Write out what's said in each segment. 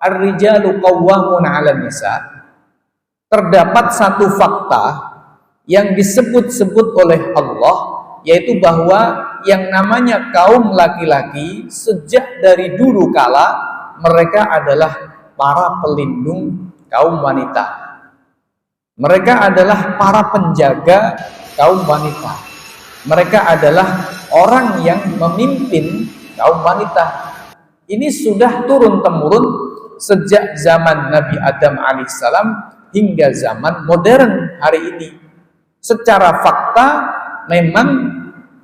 ar-rijalu qawwamun 'alan nisa, terdapat satu fakta yang disebut-sebut oleh Allah, yaitu bahwa yang namanya kaum laki-laki sejak dari dulu kala mereka adalah para pelindung kaum wanita. Mereka adalah para penjaga kaum wanita. Mereka adalah orang yang memimpin kaum wanita. Ini sudah turun-temurun sejak zaman Nabi Adam alaihissalam hingga zaman modern hari ini. Secara fakta memang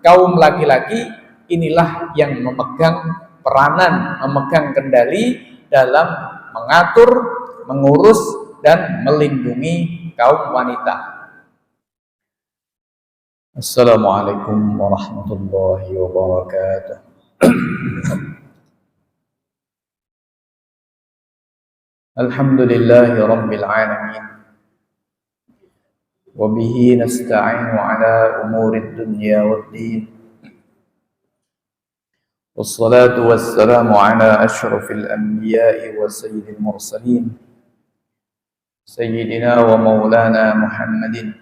kaum laki-laki inilah yang memegang peranan, memegang kendali dalam mengatur, mengurus, dan melindungi kaum wanita. Assalamualaikum warahmatullahi wabarakatuh. Alhamdulillahi rabbil alamin. Wabihi nasta'inu ala umurid dunya waddin. Wassalatu wassalamu ala ashrafil anbiya'i wa sayyidil mursalin, sayyidina wa maulana Muhammadin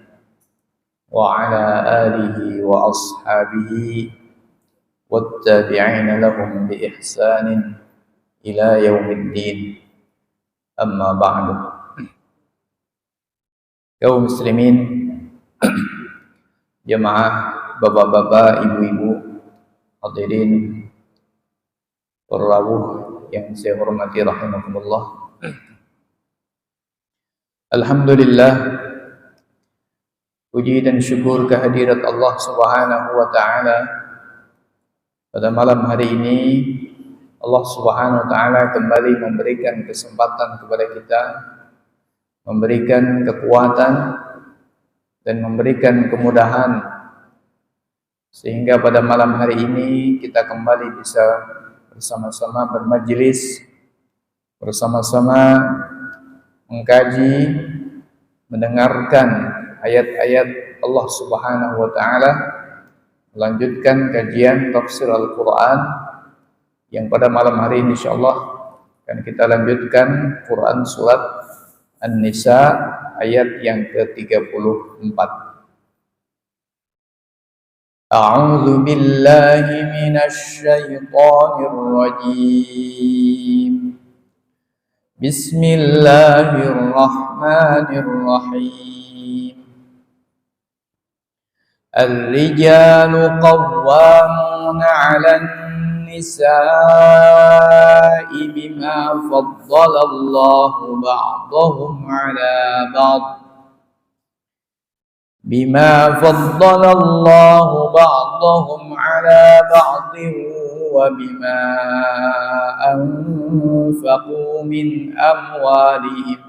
wa ala alihi wa ashabihi wattabi'ina lahum bi ihsanin ila yaumiddin. Amma ba'du. Kaum muslimin, jemaah, bapak-bapak, ibu-ibu, hadirin perawuh yang saya hormati rahimakumullah. Alhamdulillah, puji dan syukur kehadirat Allah Subhanahu wa taala. Pada malam hari ini Allah Subhanahu wa taala kembali memberikan kesempatan kepada kita, memberikan kekuatan dan memberikan kemudahan sehingga pada malam hari ini kita kembali bisa bersama-sama bermajelis, bersama-sama mengkaji, mendengarkan ayat-ayat Allah Subhanahu wa taala, melanjutkan kajian tafsir Al-Qur'an yang pada malam hari ini insyaallah akan kita lanjutkan Quran surat An-Nisa ayat yang ke-34. A'udzu billahi minasy syaithanir rajim. Bismillahirrahmanirrahim. Ar-rijalu qawwamuna 'alan النساء بما فضل الله بعضهم على بعض وبما أنفقوا من أموالهم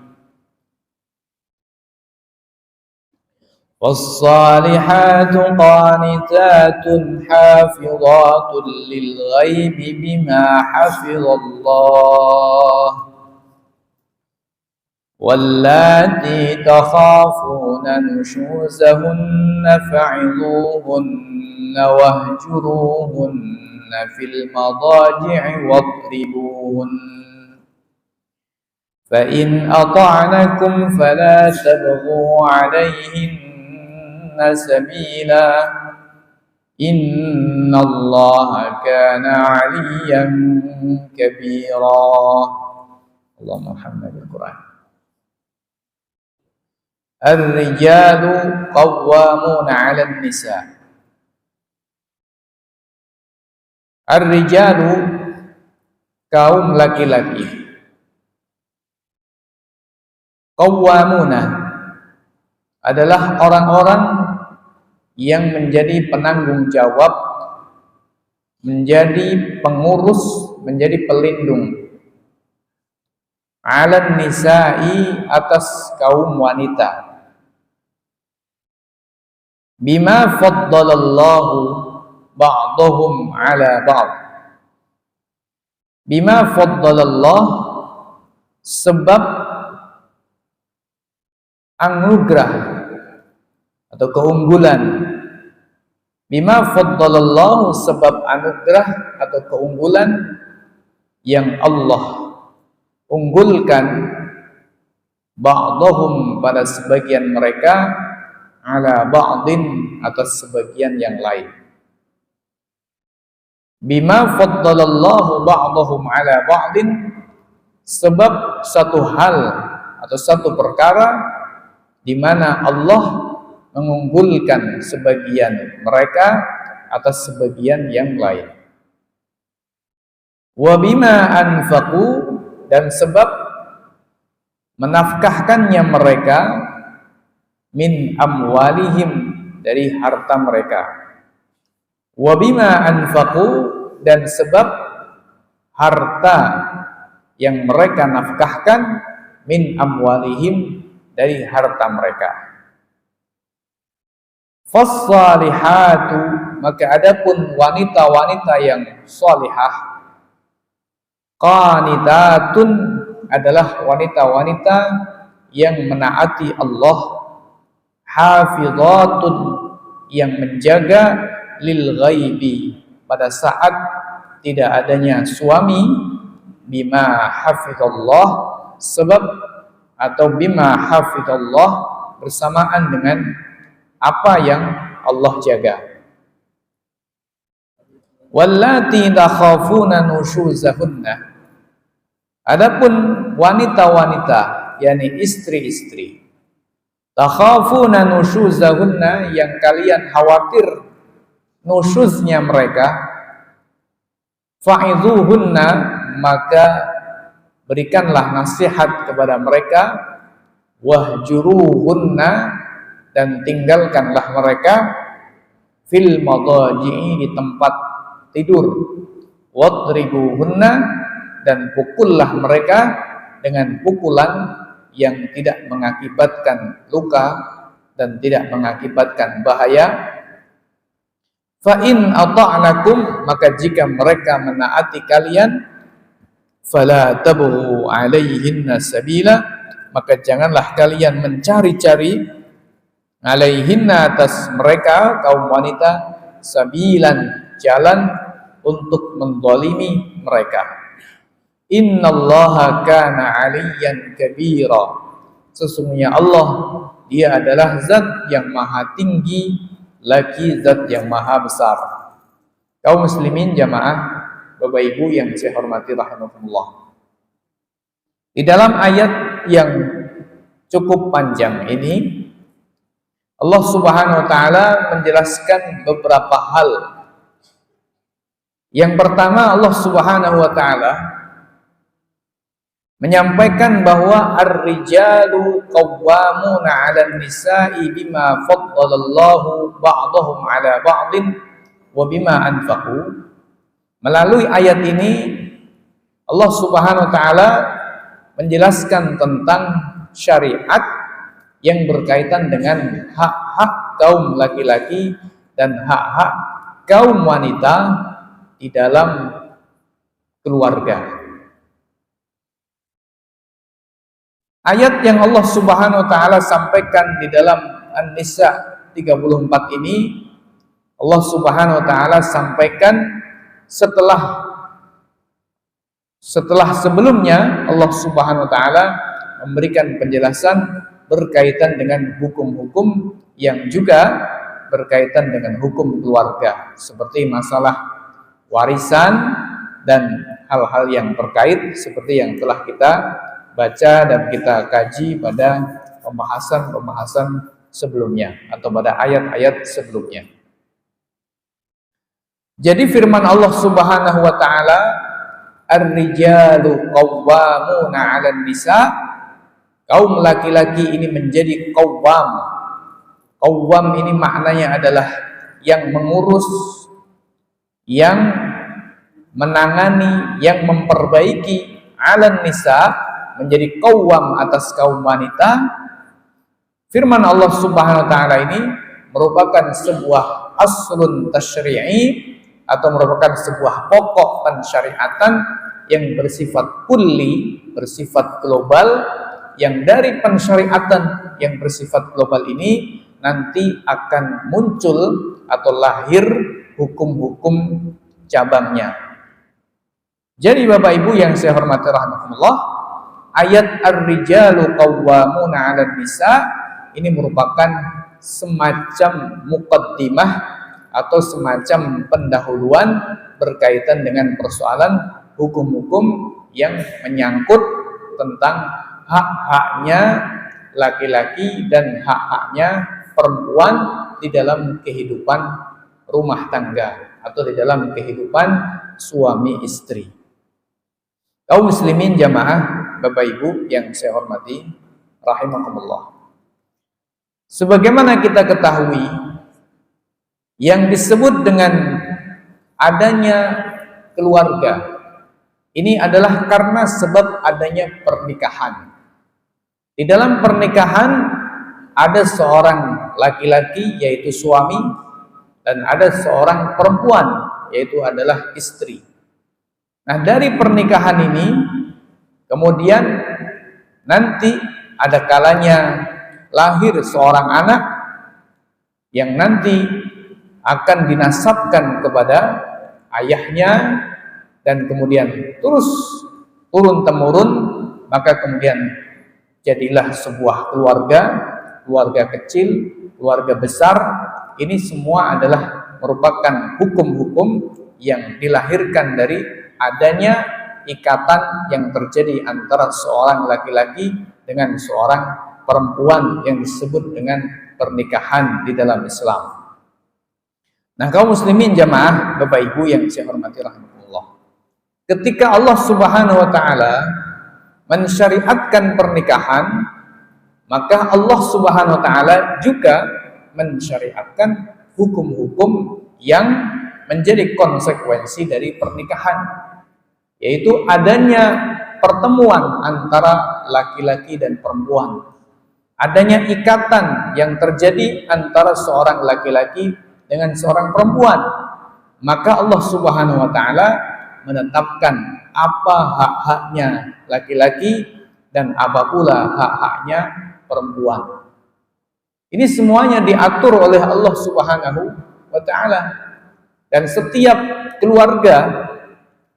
والصالحات قانتات حافظات للغيب بما حفظ الله واللاتي تخافون نشوزهن فعظوهن واهجروهن في المضاجع واضربوهن فإن أطعنكم فلا تبغوا عليهن سبيلا إن الله كان عليا كبيرا. اللهم ارحمنا بالقرآن. الرجال قوامون على النساء. Ar-rijalu, kaum laki-laki. Qawwamuna adalah orang-orang yang menjadi penanggung jawab, menjadi pengurus, menjadi pelindung. 'Alan nisa'i, atas kaum wanita. Bima faddalallahu ba'dahum 'ala ba'd. Bima faddalallah, sebab anugerah atau keunggulan. Bima faddalallahu, sebab anugerah atau keunggulan yang Allah unggulkan ba'dahum pada sebagian mereka ala ba'din atas sebagian yang lain. Bima faddalallahu ba'dahum ala ba'din, sebab satu hal atau satu perkara di mana Allah mengunggulkan sebagian mereka atas sebagian yang lain. Wa bima anfaqu, dan sebab menafkahkannya mereka min amwalihim, dari harta mereka. Wa bima anfaqu, dan sebab harta yang mereka nafkahkan min amwalihim, dari harta mereka. Fassalihatu, maka adapun wanita-wanita yang salihah, qanitatun, adalah wanita-wanita yang menaati Allah, hafizatun, yang menjaga lil ghaibi, pada saat tidak adanya suami, bima hafizallah, sebab atau bima hafizallah, bersamaan dengan apa yang Allah jaga. Wallati takhafuna nusyuzahunna, adapun wanita-wanita yakni istri-istri, takhafuna nusyuzahunna, yang kalian khawatir nusyuznya mereka, fa'idhuhunna, maka berikanlah nasihat kepada mereka, wahjuruhunna, dan tinggalkanlah mereka, fil madaji'i, di tempat tidur, wadribuhunna, dan pukullah mereka dengan pukulan yang tidak mengakibatkan luka dan tidak mengakibatkan bahaya. Fa in ata'nakum, maka jika mereka menaati kalian, fala tabghu 'alaihinna sabila, maka janganlah kalian mencari-cari, 'alaihinna, atas mereka kaum wanita, sabilan, jalan untuk menzalimi mereka. Innallaha kana 'aliyyan kabira, sesungguhnya Allah, dia adalah zat yang maha tinggi lagi zat yang maha besar. Kaum muslimin jamaah, Bapak Ibu yang saya hormati rahimakumullah, di dalam ayat yang cukup panjang ini Allah Subhanahu wa taala menjelaskan beberapa hal. Yang pertama, Allah Subhanahu wa taala menyampaikan bahwa ar-rijalu qawwamuna 'alan nisa'i bima faddalallahu ba'dahum 'ala ba'din wa bima anfaqu. Melalui ayat ini Allah Subhanahu wa taala menjelaskan tentang syariat yang berkaitan dengan hak-hak kaum laki-laki dan hak-hak kaum wanita di dalam keluarga. Ayat yang Allah Subhanahu wa taala sampaikan di dalam An-Nisa 34 ini, Allah Subhanahu wa taala sampaikan setelah sebelumnya Allah Subhanahu wa taala memberikan penjelasan berkaitan dengan hukum-hukum yang juga berkaitan dengan hukum keluarga, seperti masalah warisan dan hal-hal yang terkait seperti yang telah kita baca dan kita kaji pada pembahasan sebelumnya atau pada ayat-ayat sebelumnya. Jadi firman Allah Subhanahu wa taala, ar-rijalu qawwamuna 'alan nisa, kaum laki-laki ini menjadi qawwam. Qawwam ini maknanya adalah yang mengurus, yang menangani, yang memperbaiki, 'alan nisa, menjadi qawwam atas kaum wanita. Firman Allah Subhanahu wa taala ini merupakan sebuah aslun tasyri'i, atau merupakan sebuah pokok pensyariatan yang bersifat kulli, bersifat global, yang dari pensyariatan yang bersifat global ini nanti akan muncul atau lahir hukum-hukum cabangnya. Jadi Bapak Ibu yang saya hormati rahimakumullah, ayat ar-rijalu qawwamuna 'alan nisa ini merupakan semacam muqaddimah atau semacam pendahuluan berkaitan dengan persoalan hukum-hukum yang menyangkut tentang hak-haknya laki-laki dan hak-haknya perempuan di dalam kehidupan rumah tangga atau di dalam kehidupan suami istri. Kaum muslimin jamaah, Bapak Ibu yang saya hormati, rahimakumullah. Sebagaimana kita ketahui, yang disebut dengan adanya keluarga ini adalah karena sebab adanya pernikahan. Di dalam pernikahan ada seorang laki-laki yaitu suami dan ada seorang perempuan yaitu adalah istri. Nah, dari pernikahan ini kemudian nanti ada kalanya lahir seorang anak yang nanti akan dinasabkan kepada ayahnya dan kemudian terus turun temurun, maka kemudian jadilah sebuah keluarga kecil, keluarga besar. Ini semua adalah merupakan hukum-hukum yang dilahirkan dari adanya ikatan yang terjadi antara seorang laki-laki dengan seorang perempuan yang disebut dengan pernikahan di dalam Islam. Nah, kaum muslimin jamaah, Bapak Ibu yang saya hormati rahimakumullah. Ketika Allah Subhanahu wa taala mensyariatkan pernikahan, maka Allah Subhanahu wa taala juga mensyariatkan hukum-hukum yang menjadi konsekuensi dari pernikahan, yaitu adanya pertemuan antara laki-laki dan perempuan, adanya ikatan yang terjadi antara seorang laki-laki dengan seorang perempuan. Maka Allah Subhanahu wa taala menetapkan apa hak-haknya laki-laki dan apa pula hak-haknya perempuan. Ini semuanya diatur oleh Allah Subhanahu wa taala. Dan setiap keluarga,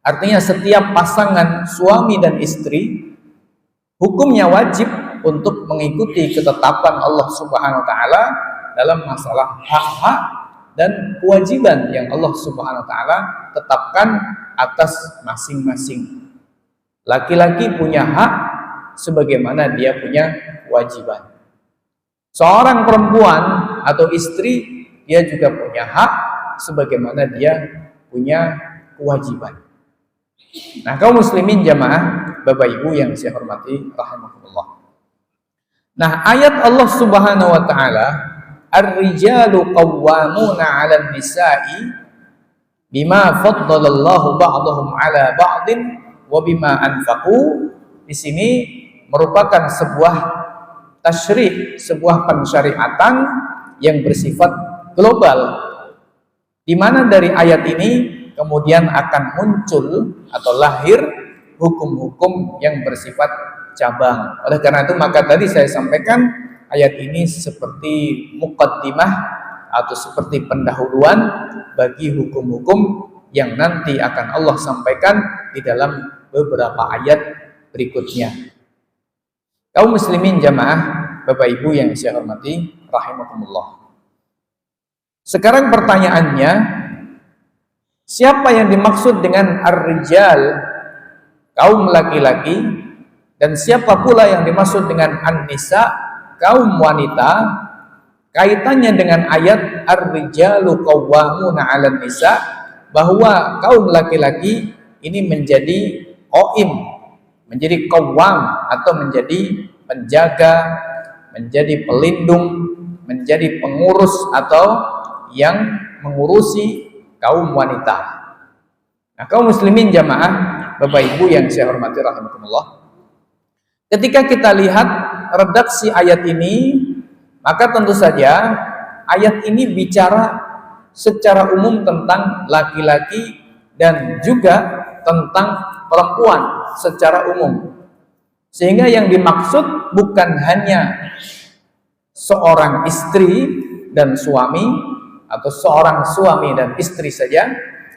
artinya setiap pasangan suami dan istri, hukumnya wajib untuk mengikuti ketetapan Allah Subhanahu wa taala dalam masalah hak-hak dan kewajiban yang Allah Subhanahu wa taala tetapkan atas masing-masing. Laki-laki punya hak sebagaimana dia punya kewajiban. Seorang perempuan atau istri, dia juga punya hak sebagaimana dia punya kewajiban. Nah, kaum muslimin jamaah, Bapak Ibu yang saya hormati rahimakumullah. Nah, ayat Allah Subhanahu wa taala, ar-rijalu qawwamuna 'alan nisa'i bima faddalallahu ba'dahum 'ala ba'din wa bima anfaqu, di sini merupakan sebuah tasyri', sebuah pensyariatan yang bersifat global, di mana dari ayat ini kemudian akan muncul atau lahir hukum-hukum yang bersifat cabang. Oleh karena itu maka tadi saya sampaikan ayat ini seperti muqaddimah atau seperti pendahuluan bagi hukum-hukum yang nanti akan Allah sampaikan di dalam beberapa ayat berikutnya. Kaum muslimin jamaah, Bapak Ibu yang saya hormati rahimakumullah. Sekarang pertanyaannya, siapa yang dimaksud dengan ar-rijal, kaum laki-laki, dan siapa pula yang dimaksud dengan an-nisa, kaum wanita? Kaitannya dengan ayat ar-rijalu qawwamuna 'alan nisa, bahwa kaum laki-laki ini menjadi qaim, menjadi qawwam atau menjadi penjaga, menjadi pelindung, menjadi pengurus atau yang mengurusi kaum wanita. Nah, kaum muslimin jamaah, Bapak Ibu yang saya hormati rahimakumullah. Ketika kita lihat redaksi ayat ini, maka tentu saja ayat ini bicara secara umum tentang laki-laki dan juga tentang perempuan secara umum. Sehingga yang dimaksud bukan hanya seorang istri dan suami atau seorang suami dan istri saja,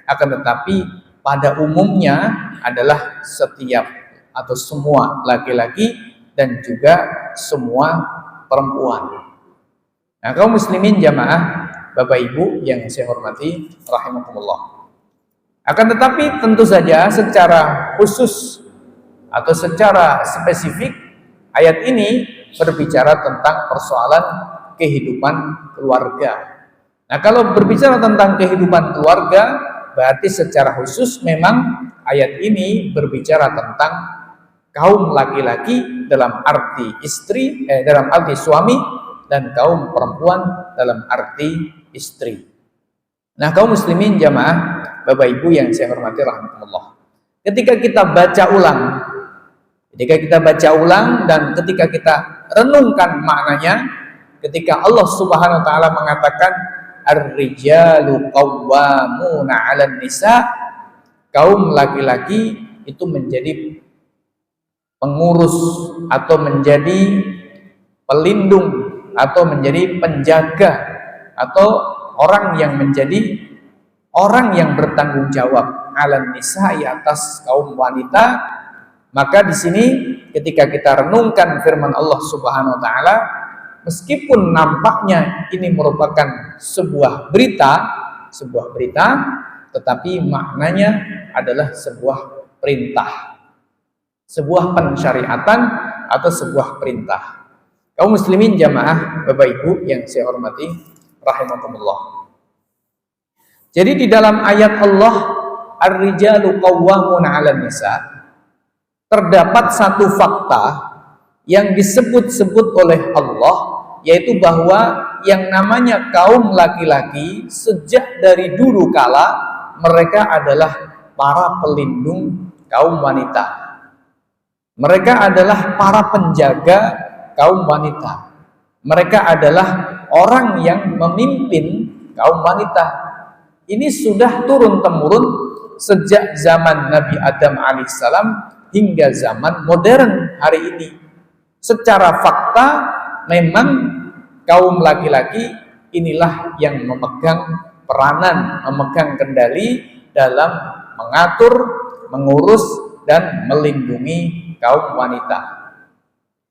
akan tetapi pada umumnya adalah setiap atau semua laki-laki dan juga semua perempuan. Nah, kaum muslimin jamaah, Bapak Ibu yang saya hormati rahimakumullah. Akan tetapi tentu saja secara khusus atau secara spesifik ayat ini berbicara tentang persoalan kehidupan keluarga. Nah, kalau berbicara tentang kehidupan keluarga, berarti secara khusus memang ayat ini berbicara tentang kaum laki-laki dalam arti istri, dalam arti suami, dan kaum perempuan dalam arti istri. Nah, kaum muslimin jamaah, Bapak Ibu yang saya hormati rahimakumullah. Ketika kita baca ulang dan ketika kita renungkan maknanya, ketika Allah Subhanahu wa taala mengatakan ar-rijalu qawwamuna 'alan nisa, kaum laki-laki itu menjadi pengurus atau menjadi pelindung atau menjadi penjaga atau orang yang menjadi orang yang bertanggung jawab 'alan nisa atas kaum wanita. Maka di sini ketika kita renungkan firman Allah Subhanahu wa taala, meskipun nampaknya ini merupakan sebuah berita, tetapi maknanya adalah sebuah perintah, sebuah pensyariatan atau sebuah perintah. Kaum muslimin jamaah, Bapak Ibu yang saya hormati rahimakumullah. Jadi di dalam ayat Allah ar-rijalu qawwamuna 'alan nisa terdapat satu fakta yang disebut-sebut oleh Allah, yaitu bahwa yang namanya kaum laki-laki sejak dari dulu kala mereka adalah para pelindung kaum wanita. Mereka adalah para penjaga kaum wanita. Mereka adalah orang yang memimpin kaum wanita. Ini sudah turun-temurun sejak zaman Nabi Adam alaihissalam hingga zaman modern hari ini. Secara fakta memang kaum laki-laki inilah yang memegang peranan, memegang kendali dalam mengatur, mengurus, dan melindungi kaum wanita.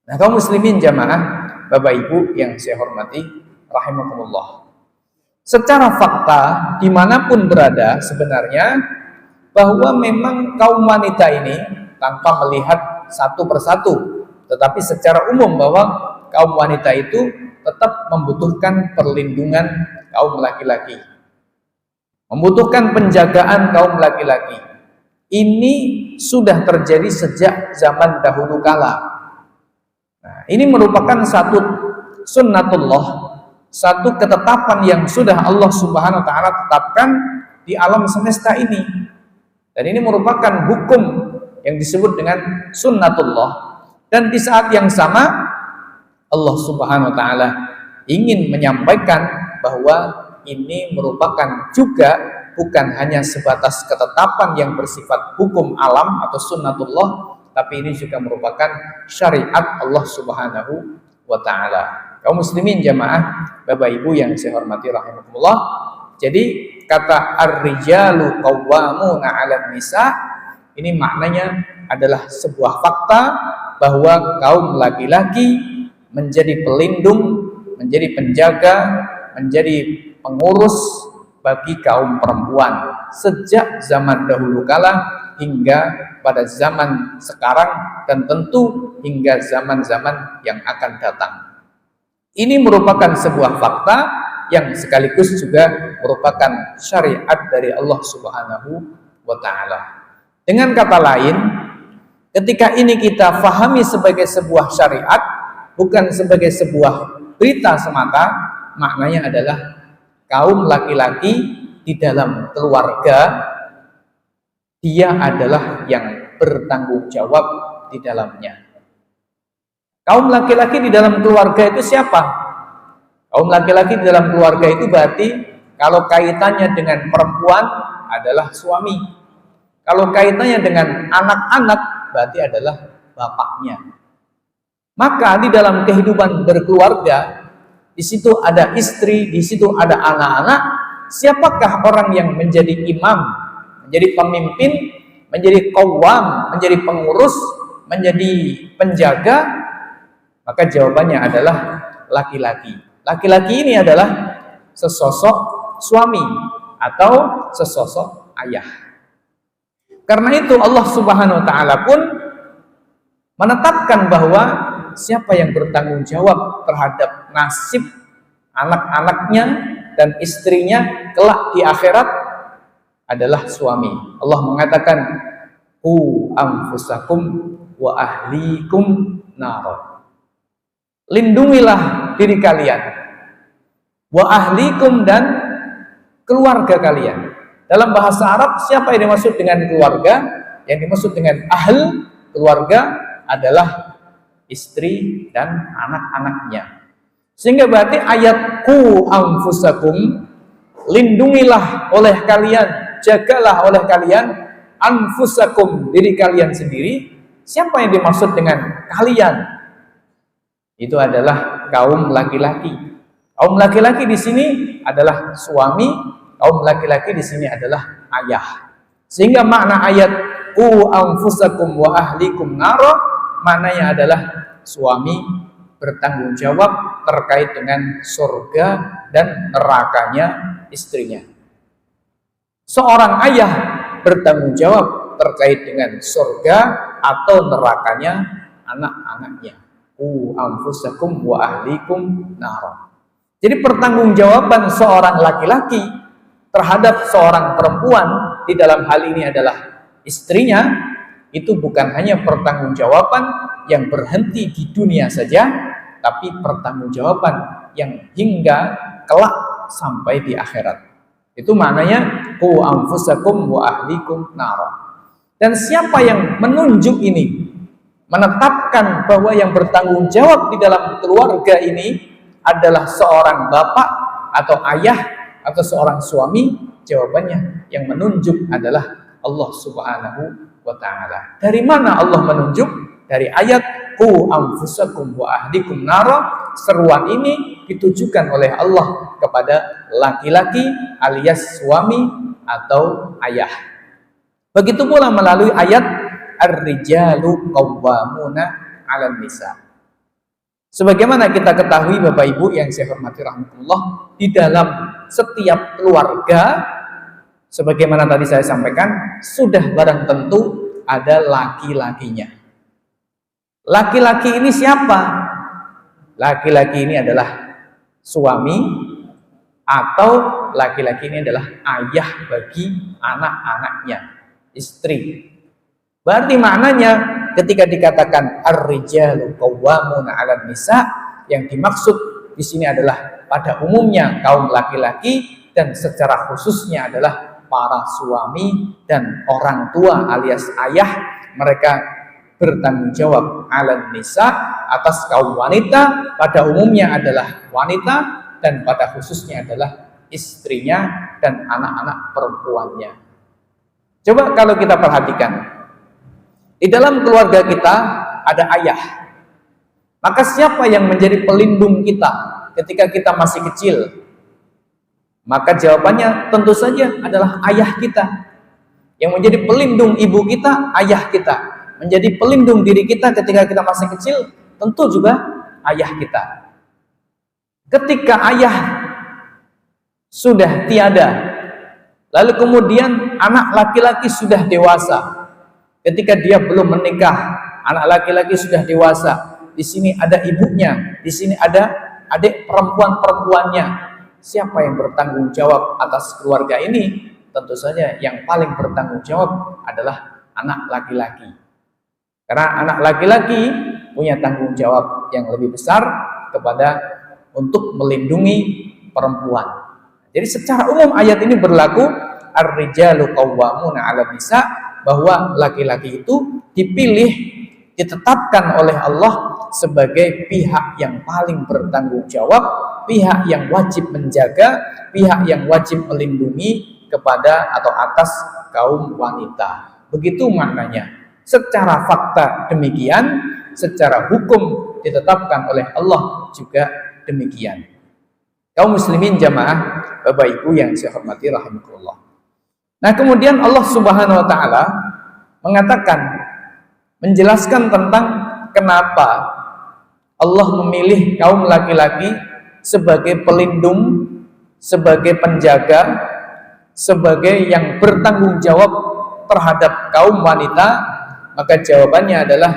Nah, kaum muslimin jamaah, Bapak Ibu yang saya hormati rahimakumullah. Secara fakta dimanapun berada sebenarnya bahwa memang kaum wanita ini tanpa melihat satu persatu, tetapi secara umum bahwa kaum wanita itu tetap membutuhkan perlindungan kaum laki-laki, membutuhkan penjagaan kaum laki-laki. Ini sudah terjadi sejak zaman dahulu kala. Nah, ini merupakan satu sunnatullah, satu ketetapan yang sudah Allah Subhanahu wa taala tetapkan di alam semesta ini. Dan ini merupakan hukum yang disebut dengan sunnatullah. Dan di saat yang sama Allah Subhanahu wa taala ingin menyampaikan bahwa ini merupakan juga bukan hanya sebatas ketetapan yang bersifat hukum alam atau sunnatullah, tapi ini juga merupakan syariat Allah Subhanahu wa taala. Kaum muslimin jamaah, Bapak Ibu yang saya hormati rahimakumullah. Jadi kata ar-rijalu qawwamuna 'alan nisa ini maknanya adalah sebuah fakta bahwa kaum laki-laki menjadi pelindung, menjadi penjaga, menjadi pengurus bagi kaum perempuan sejak zaman dahulu kala hingga pada zaman sekarang dan tentu hingga zaman-zaman yang akan datang. Ini merupakan sebuah fakta yang sekaligus juga merupakan syariat dari Allah Subhanahu wa taala. Dengan kata lain, ketika ini kita fahami sebagai sebuah syariat, bukan sebagai sebuah berita semata, maknanya adalah kaum laki-laki di dalam keluarga, dia adalah yang bertanggung jawab di dalamnya. Kaum laki-laki di dalam keluarga itu siapa? Kaum laki-laki di dalam keluarga itu berarti kalau kaitannya dengan perempuan adalah suami. Kalau kaitannya dengan anak-anak berarti adalah bapaknya. Maka di dalam kehidupan berkeluarga, di situ ada istri, di situ ada anak-anak. Siapakah orang yang menjadi imam, menjadi pemimpin, menjadi qawwam, menjadi pengurus? menjadi penjaga, maka jawabannya adalah laki-laki. Laki-laki ini adalah sesosok suami atau sesosok ayah. Karena itu Allah Subhanahu wa taala pun menetapkan bahwa siapa yang bertanggung jawab terhadap nasib anak-anaknya dan istrinya kelak di akhirat adalah suami. Allah mengatakan, "Qu anfusakum wa ahlikum nar." Lindungilah diri kalian, wa ahlikum, dan keluarga kalian. Dalam bahasa Arab, siapa yang dimaksud dengan keluarga? Yang dimaksud dengan ahl, keluarga, adalah istri dan anak-anaknya. Sehingga berarti ayat qu anfusakum, lindungilah oleh kalian, jagalah oleh kalian, anfusakum, diri kalian sendiri. Siapa yang dimaksud dengan kalian? Itu adalah kaum laki-laki. Kaum laki-laki di sini adalah suami, kaum laki-laki di sini adalah ayah. Sehingga makna ayat qu anfusakum wa ahlikum nara, maknanya adalah suami bertanggung jawab terkait dengan surga dan nerakanya istrinya. Seorang ayah bertanggung jawab terkait dengan surga atau nerakanya anak-anaknya. Qu anfusakum wa ahlikum nara. Jadi pertanggungjawaban seorang laki-laki terhadap seorang perempuan di dalam hal ini adalah istrinya, itu bukan hanya pertanggungjawaban yang berhenti di dunia saja, tapi pertanggungjawaban yang hingga kelak sampai di akhirat. Itu maknanya qu anfusakum wa ahlikum nara. Dan siapa yang menunjuk ini, menetapkan bahwa yang bertanggung jawab di dalam keluarga ini adalah seorang bapak atau ayah atau seorang suami, jawabannya yang menunjuk adalah Allah Subhanahu wa ta'ala. Dari mana Allah menunjuk? Dari ayat qu anfusakum wa ahlikum nara. Seruan ini ditujukan oleh Allah kepada laki-laki alias suami atau ayah. Begitu pula melalui ayat ar-rijalu qawwamuna 'alan nisa. Sebagaimana kita ketahui Bapak Ibu yang saya hormati rahmatullah, di dalam setiap keluarga sebagaimana tadi saya sampaikan, sudah barang tentu ada laki-lakinya. Laki-laki ini siapa? Laki-laki ini adalah suami, atau laki-laki ini adalah ayah bagi anak-anaknya, istri. Berarti maknanya ketika dikatakan ar-rijalu qawwamuna 'alan nisa, yang dimaksud di sini adalah pada umumnya kaum laki-laki, dan secara khususnya adalah para suami dan orang tua alias ayah. Mereka bertanggung jawab 'alan nisa, atas kaum wanita, pada umumnya adalah wanita, dan pada khususnya adalah istrinya dan anak-anak perempuannya. Coba kalau kita perhatikan, di dalam keluarga kita ada ayah. Maka siapa yang menjadi pelindung kita ketika kita masih kecil? Maka jawabannya tentu saja adalah ayah kita. Yang menjadi pelindung ibu kita, ayah kita. Menjadi pelindung diri kita ketika kita masih kecil, tentu juga ayah kita. Ketika ayah sudah tiada, lalu kemudian anak laki-laki sudah dewasa. Ketika dia belum menikah, anak laki-laki sudah dewasa. Di sini ada ibunya, di sini ada adik perempuan-perempuannya. Siapa yang bertanggung jawab atas keluarga ini? Tentu saja yang paling bertanggung jawab adalah anak laki-laki. Karena anak laki-laki punya tanggung jawab yang lebih besar kepada untuk melindungi perempuan. Jadi secara umum ayat ini berlaku ar-rijalu qawwamuna 'alan nisa, bahwa laki-laki itu dipilih, ditetapkan oleh Allah sebagai pihak yang paling bertanggung jawab, pihak yang wajib menjaga, pihak yang wajib melindungi kepada atau atas kaum wanita. Begitu maknanya. Secara fakta demikian, secara hukum ditetapkan oleh Allah juga demikian. Kaum muslimin jamaah Bapak Ibu yang saya hormati rahimakumullah. Nah, kemudian Allah Subhanahu wa taala mengatakan menjelaskan tentang kenapa Allah memilih kaum laki-laki sebagai pelindung, sebagai penjaga, sebagai yang bertanggung jawab terhadap kaum wanita. Maka jawabannya adalah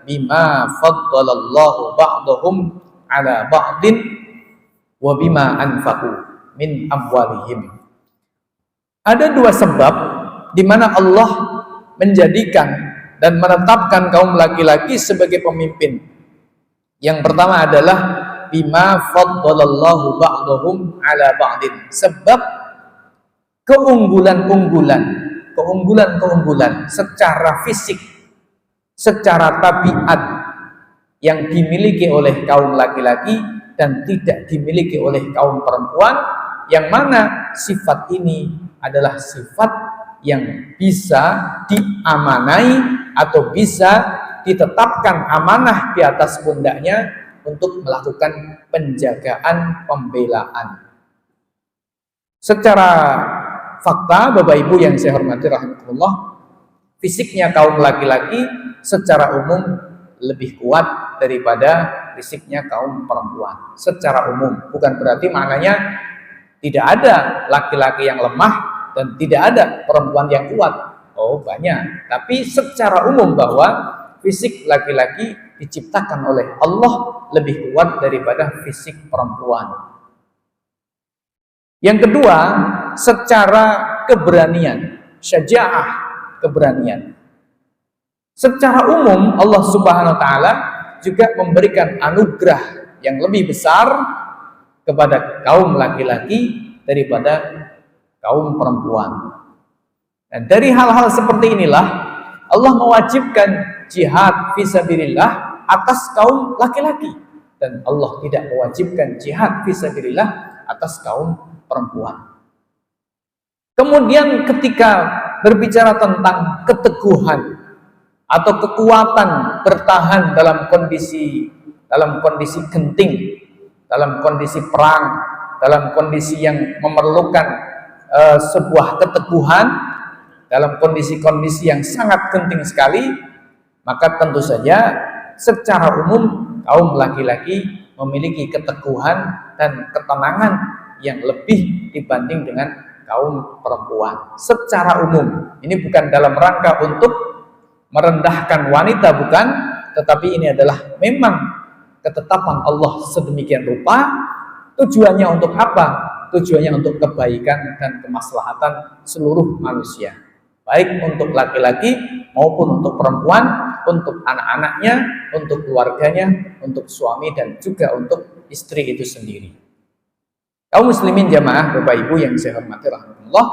bima faddalallahu ba'dahum ala ba'din wa bima anfaqu min amwalihim. Ada dua sebab di mana Allah menjadikan dan menetapkan kaum laki-laki sebagai pemimpin. Yang pertama adalah bima faddalallahu ba'dahum ala ba'din, sebab keunggulan-keunggulan secara fisik, secara tabiat yang dimiliki oleh kaum laki-laki dan tidak dimiliki oleh kaum perempuan, yang mana sifat ini adalah sifat yang bisa diamanai atau bisa ditetapkan amanah di atas pundaknya untuk melakukan penjagaan, pembelaan. Secara fakta, Bapak Ibu yang saya hormati rahimakumullah, fisiknya kaum laki-laki secara umum lebih kuat daripada fisiknya kaum perempuan. Secara umum, bukan berarti maknanya tidak ada laki-laki yang lemah dan tidak ada perempuan yang kuat. Oh, banyak. Tapi secara umum bahwa fisik laki-laki diciptakan oleh Allah lebih kuat daripada fisik perempuan. Yang kedua, secara keberanian, syaja'ah, keberanian. Secara umum Allah Subhanahu wa taala juga memberikan anugerah yang lebih besar kepada kaum laki-laki daripada kaum perempuan. Dan dari hal-hal seperti inilah Allah mewajibkan jihad fisabilillah atas kaum laki-laki, dan Allah tidak mewajibkan jihad fisabilillah atas kaum perempuan. Kemudian ketika berbicara tentang keteguhan atau kekuatan bertahan dalam kondisi genting, dalam kondisi perang, dalam kondisi yang memerlukan sebuah keteguhan, dalam kondisi-kondisi yang sangat genting sekali, maka tentu saja secara umum kaum laki-laki memiliki keteguhan dan ketenangan yang lebih dibanding dengan kaum perempuan. Secara umum, ini bukan dalam rangka untuk merendahkan wanita, bukan, tetapi ini adalah memang ketetapan Allah sedemikian rupa. Tujuannya untuk apa? Tujuannya untuk kebaikan dan kemaslahatan seluruh manusia, baik untuk laki-laki maupun untuk perempuan, untuk anak-anaknya, untuk keluarganya, untuk suami, dan juga untuk istri itu sendiri. Kaum muslimin jamaah Bapak Ibu yang saya hormati rahmatullah.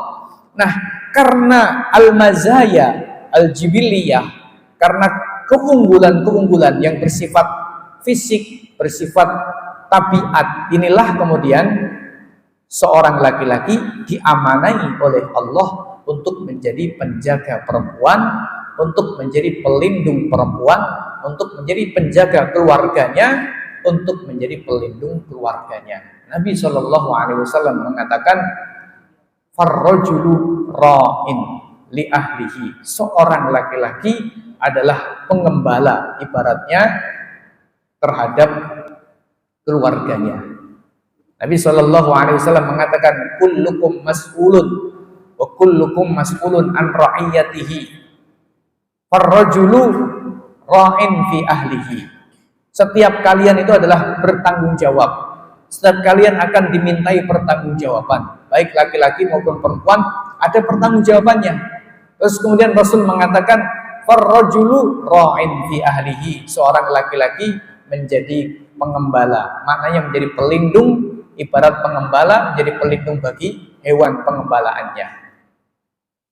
Nah, karena al-mazaya al-jibiliyah, karena keunggulan-keunggulan yang bersifat fisik, bersifat tabiat, inilah kemudian seorang laki-laki diamanai oleh Allah untuk menjadi penjaga perempuan, untuk menjadi pelindung perempuan, untuk menjadi penjaga keluarganya, untuk menjadi pelindung keluarganya. Nabi SAW mengatakan, "Farrajulu ra'in li ahlihi." Seorang laki-laki adalah pengembala, ibaratnya terhadap keluarganya. Nabi SAW mengatakan, "Kullukum mas'ulun wa kullukum mas'ulun an ra'iyatihi. Farrajulu ra'in fi ahlihi." Setiap kalian itu adalah bertanggung jawab. Setiap kalian akan dimintai pertanggungjawaban, baik laki-laki maupun perempuan ada pertanggungjawabannya. Terus kemudian Rasul mengatakan, "Farrajulu ra'in fi ahlihi." Seorang laki-laki menjadi pengembala, maknanya menjadi pelindung, ibarat pengembala menjadi pelindung bagi hewan pengembalaannya.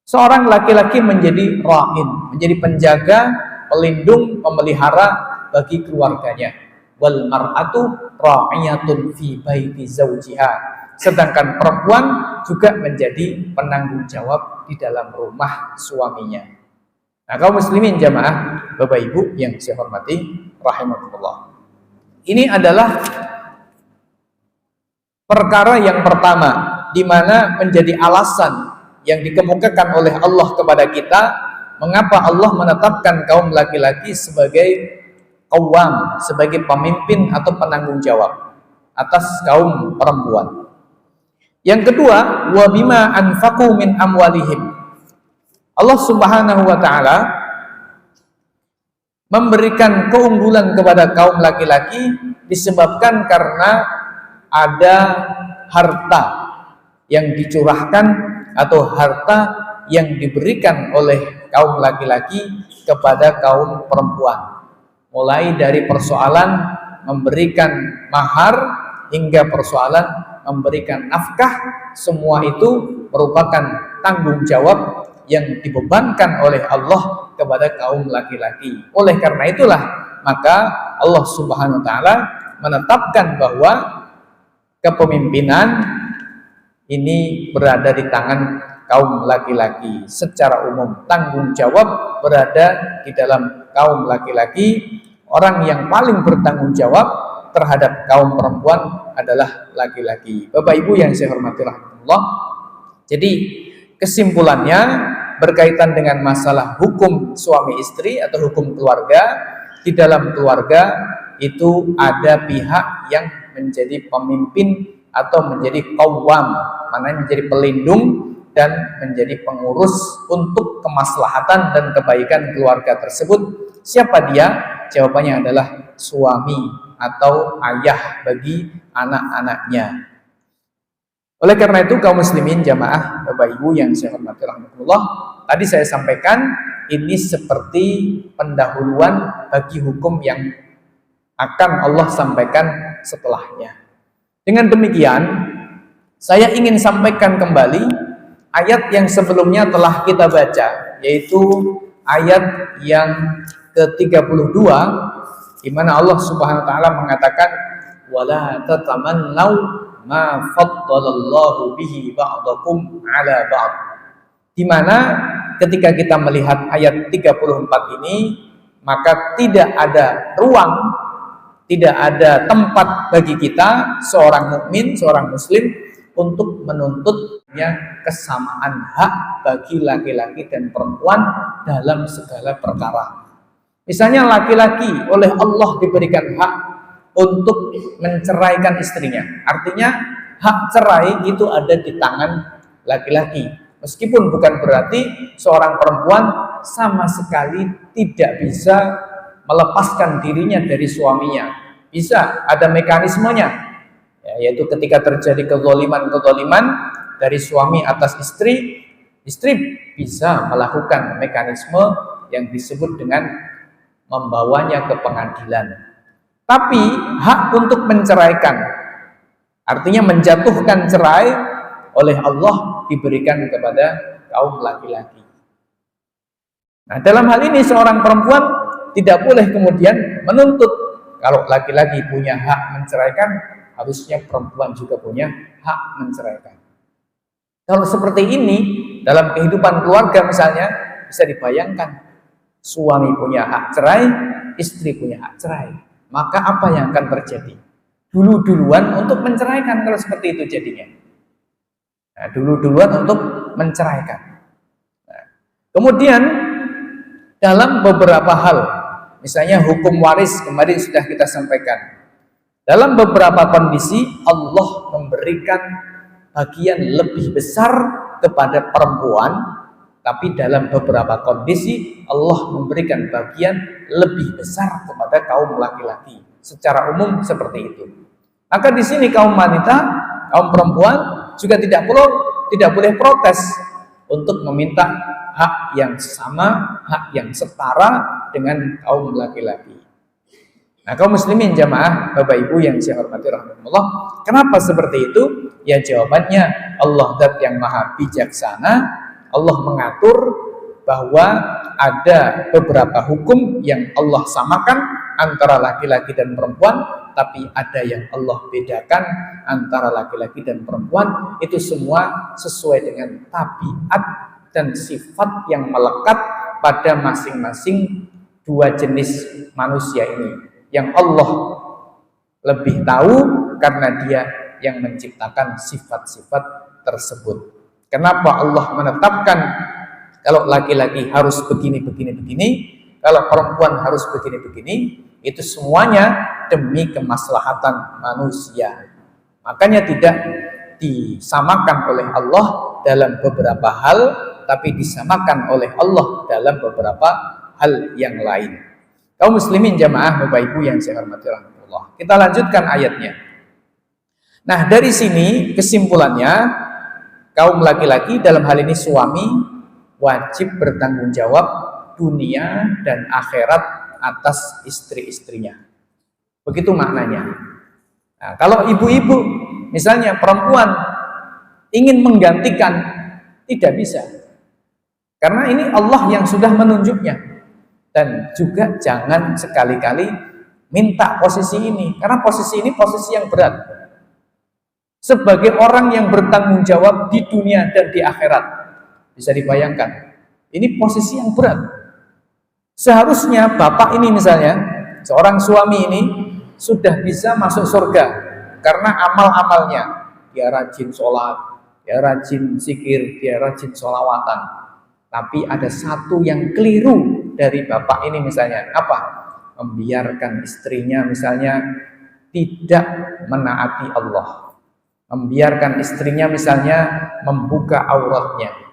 Seorang laki-laki menjadi ra'in, menjadi penjaga, pelindung, pemelihara bagi keluarganya. Wal mar'atu ra'iyatun fi baiti zawjiha. Sedangkan perempuan juga menjadi penanggung jawab di dalam rumah suaminya. Nah, kaum muslimin jamaah Bapak Ibu yang saya hormati rahimakumullah. Ini adalah perkara yang pertama di mana menjadi alasan yang dikemukakan oleh Allah kepada kita mengapa Allah menetapkan kaum laki-laki sebagai qawwam, sebagai pemimpin atau penanggung jawab atas kaum perempuan. Yang kedua, wa bima anfaqu min amwalihim. Allah Subhanahu wa taala memberikan keunggulan kepada kaum laki-laki disebabkan karena ada harta yang dicurahkan atau harta yang diberikan oleh kaum laki-laki kepada kaum perempuan. Mulai dari persoalan memberikan mahar hingga persoalan memberikan nafkah, semua itu merupakan tanggung jawab yang dibebankan oleh Allah kepada kaum laki-laki. Oleh karena itulah maka Allah Subhanahu wa taala menetapkan bahwa kepemimpinan ini berada di tangan kaum laki-laki secara umum. Tanggung jawab berada di dalam kaum laki-laki. Orang yang paling bertanggung jawab terhadap kaum perempuan adalah laki-laki. Bapak Ibu yang saya hormati rahmatullah. Jadi kesimpulannya berkaitan dengan masalah hukum suami istri atau hukum keluarga. Di dalam keluarga itu ada pihak yang menjadi pemimpin atau menjadi qawwam, maknanya menjadi pelindung dan menjadi pengurus untuk kemaslahatan dan kebaikan keluarga tersebut. Siapa dia? Jawabannya adalah suami atau ayah bagi anak-anaknya. Oleh karena itu kaum muslimin jamaah Bapak Ibu yang saya hormati rahmatullah, tadi saya sampaikan ini seperti pendahuluan bagi hukum yang akan Allah sampaikan setelahnya. Dengan demikian, saya ingin sampaikan kembali ayat yang sebelumnya telah kita baca, yaitu ayat yang ke-32 di mana Allah Subhanahu wa taala mengatakan wala tatamannau ma faddalallahu bihi ba'dakum 'ala ba'd. Di mana ketika kita melihat ayat 34 ini, maka tidak ada ruang, tidak ada tempat bagi kita seorang mukmin, seorang muslim untuk menuntutnya kesamaan hak bagi laki-laki dan perempuan dalam segala perkara. Misalnya laki-laki oleh Allah diberikan hak untuk menceraikan istrinya. Artinya hak cerai itu ada di tangan laki-laki. Meskipun bukan berarti seorang perempuan sama sekali tidak bisa melepaskan dirinya dari suaminya. Bisa, ada mekanismenya. Ya, yaitu ketika terjadi kezaliman dari suami atas istri, istri bisa melakukan mekanisme yang disebut dengan membawanya ke pengadilan. Tapi hak untuk menceraikan, artinya menjatuhkan cerai oleh Allah diberikan kepada kaum laki-laki. Nah, dalam hal ini seorang perempuan tidak boleh kemudian menuntut. Kalau laki-laki punya hak menceraikan, harusnya perempuan juga punya hak menceraikan. Kalau seperti ini dalam kehidupan keluarga misalnya, bisa dibayangkan suami punya hak cerai, istri punya hak cerai. Maka apa yang akan terjadi? Dulu-duluan untuk menceraikan kalau seperti itu jadinya. Nah, dulu-duluan untuk menceraikan. Nah, kemudian dalam beberapa hal, misalnya hukum waris kemarin sudah kita sampaikan. Dalam beberapa kondisi Allah memberikan bagian lebih besar kepada perempuan. Tapi dalam beberapa kondisi Allah memberikan bagian lebih besar kepada kaum laki-laki. Secara umum seperti itu. Maka di sini kaum wanita, kaum perempuan juga tidak boleh protes untuk meminta hak yang sama, hak yang setara dengan kaum laki-laki. Nah, kaum muslimin jamaah Bapak Ibu yang saya hormati rahmatullah, kenapa seperti itu? Ya jawabannya Allah zat yang maha bijaksana. Allah mengatur bahwa ada beberapa hukum yang Allah samakan antara laki-laki dan perempuan, tapi ada yang Allah bedakan antara laki-laki dan perempuan. Itu semua sesuai dengan tabiat dan sifat yang melekat pada masing-masing dua jenis manusia ini, yang Allah lebih tahu karena Dia yang menciptakan sifat-sifat tersebut. Kenapa Allah menetapkan Kalau laki-laki harus begini, kalau perempuan harus begini, itu semuanya demi kemaslahatan manusia. Makanya tidak disamakan oleh Allah dalam beberapa hal, tapi disamakan oleh Allah dalam beberapa hal yang lain. Kaum muslimin jamaah Bapak Ibu yang saya hormati Allah. Kita lanjutkan ayatnya. Nah, dari sini kesimpulannya, kaum laki-laki dalam hal ini suami wajib bertanggung jawab dunia dan akhirat atas istri-istrinya. Begitu maknanya. Nah, kalau ibu-ibu, misalnya perempuan ingin menggantikan, tidak bisa. Karena ini Allah yang sudah menunjuknya. Dan juga jangan sekali-kali minta posisi ini. Karena posisi ini posisi yang berat. Sebagai orang yang bertanggung jawab di dunia dan di akhirat. Bisa dibayangkan, ini posisi yang berat. Seharusnya bapak ini misalnya, seorang suami ini sudah bisa masuk surga karena amal-amalnya. Dia rajin sholat, dia rajin zikir, dia rajin sholawatan. Tapi ada satu yang keliru dari bapak ini misalnya, apa? Membiarkan istrinya misalnya tidak menaati Allah. Membiarkan istrinya misalnya membuka auratnya.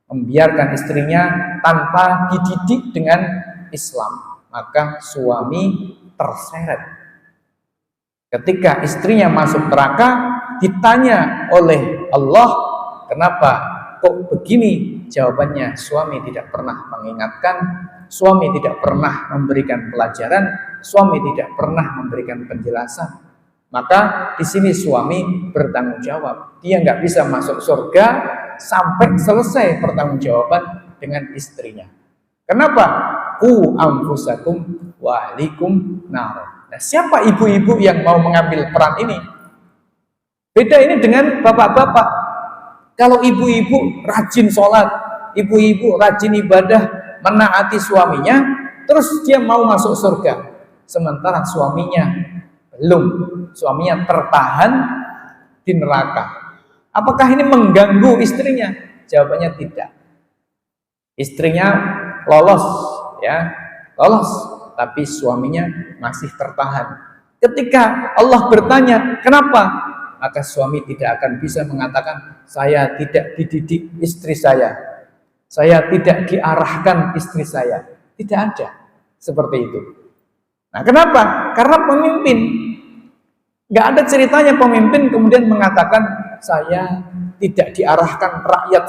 Membiarkan istrinya tanpa dididik dengan Islam, maka suami terseret. Ketika istrinya masuk neraka, ditanya oleh Allah, kenapa kok begini? Jawabannya, suami tidak pernah mengingatkan, suami tidak pernah memberikan pelajaran, suami tidak pernah memberikan penjelasan. Maka di sini suami bertanggung jawab. Dia nggak bisa masuk surga sampai selesai pertanggungjawaban dengan istrinya. Kenapa? Qu anfusakum wa ahlikum nar. Nah, siapa ibu-ibu yang mau mengambil peran ini? Beda ini dengan bapak-bapak. Kalau ibu-ibu rajin sholat, ibu-ibu rajin ibadah, menaati suaminya, terus dia mau masuk surga. Sementara suaminya belum, suaminya tertahan di neraka. Apakah ini mengganggu istrinya? Jawabannya tidak. Istrinya lolos, ya, lolos, tapi suaminya masih tertahan. Ketika Allah bertanya, kenapa? Maka suami tidak akan bisa mengatakan, saya tidak dididik istri saya tidak diarahkan istri saya. Tidak ada seperti itu. Nah, kenapa? Karena pemimpin. Nggak ada ceritanya pemimpin kemudian mengatakan, saya tidak diarahkan rakyat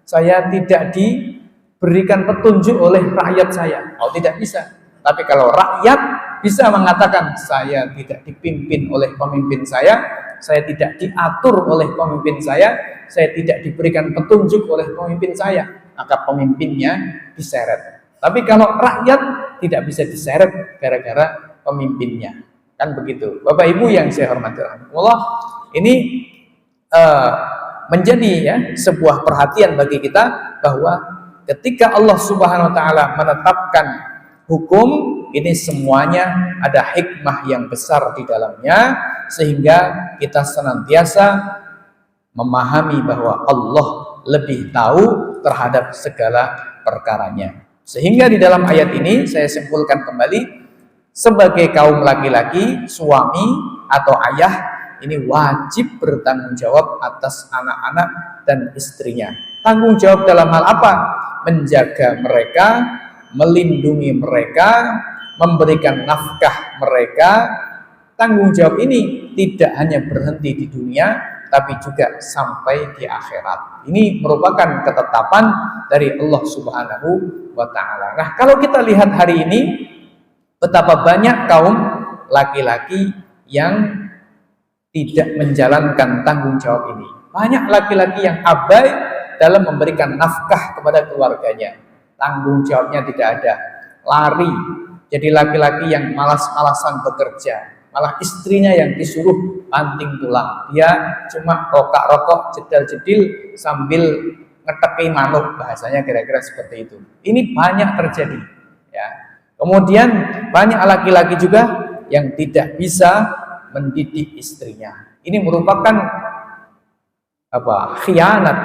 saya tidak diberikan petunjuk oleh rakyat saya. Oh, tidak bisa. Tapi kalau rakyat bisa mengatakan, saya tidak dipimpin oleh pemimpin saya tidak diatur oleh pemimpin saya tidak diberikan petunjuk oleh pemimpin saya, maka pemimpinnya diseret. Tapi kalau rakyat tidak bisa diseret gara-gara pemimpinnya. Kan begitu. Bapak Ibu yang saya hormati Allah, ini menjadi ya sebuah perhatian bagi kita bahwa ketika Allah Subhanahu wa taala menetapkan hukum ini, semuanya ada hikmah yang besar di dalamnya, sehingga kita senantiasa memahami bahwa Allah lebih tahu terhadap segala perkaranya. Sehingga di dalam ayat ini saya simpulkan kembali, sebagai kaum laki-laki, suami atau ayah ini wajib bertanggung jawab atas anak-anak dan istrinya. Tanggung jawab dalam hal apa? Menjaga mereka, melindungi mereka, memberikan nafkah mereka. Tanggung jawab ini tidak hanya berhenti di dunia, tapi juga sampai di akhirat. Ini merupakan ketetapan dari Allah Subhanahu wa ta'ala. Nah, kalau kita lihat hari ini, betapa banyak kaum laki-laki yang tidak menjalankan tanggung jawab ini. Banyak laki-laki yang abai dalam memberikan nafkah kepada keluarganya. Tanggung jawabnya tidak ada. Lari. Jadi laki-laki yang malas-malasan bekerja. Malah istrinya yang disuruh banting tulang. Dia cuma rokok-rokok, jedal-jedil sambil ngeteki manuk. Bahasanya kira-kira seperti itu. Ini banyak terjadi. Ya. Kemudian banyak laki-laki juga yang tidak bisa mendidik istrinya. Ini merupakan khianat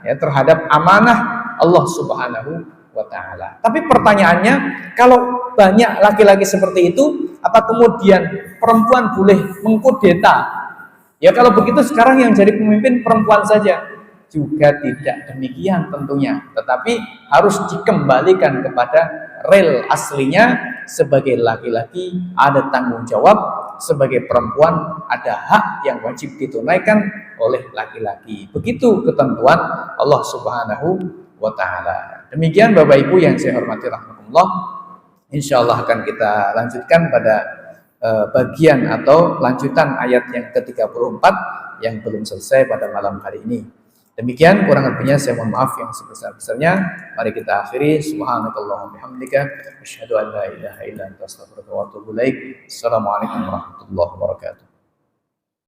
ya terhadap amanah Allah Subhanahu wa taala. Tapi pertanyaannya, kalau banyak laki-laki seperti itu, apa kemudian perempuan boleh mengkudeta? Ya kalau begitu sekarang yang jadi pemimpin perempuan saja. Juga tidak demikian tentunya, tetapi harus dikembalikan kepada rel aslinya. Sebagai laki-laki ada tanggung jawab, sebagai perempuan ada hak yang wajib ditunaikan oleh laki-laki. Begitu ketentuan Allah Subhanahu wa taala. Demikian Bapak Ibu yang saya hormati rahmatullah. Insyaallah akan kita lanjutkan pada bagian atau lanjutan ayat yang ke-34 yang belum selesai pada malam hari ini. Demikian kurang lebihnya saya mohon maaf yang sebesar-besarnya. Mari kita akhiri. Subhanakallahumma bihamdika asyhadu an la ilaha illa anta astaghfiruka wa atubu ilaik. Assalamualaikum warahmatullahi wabarakatuh.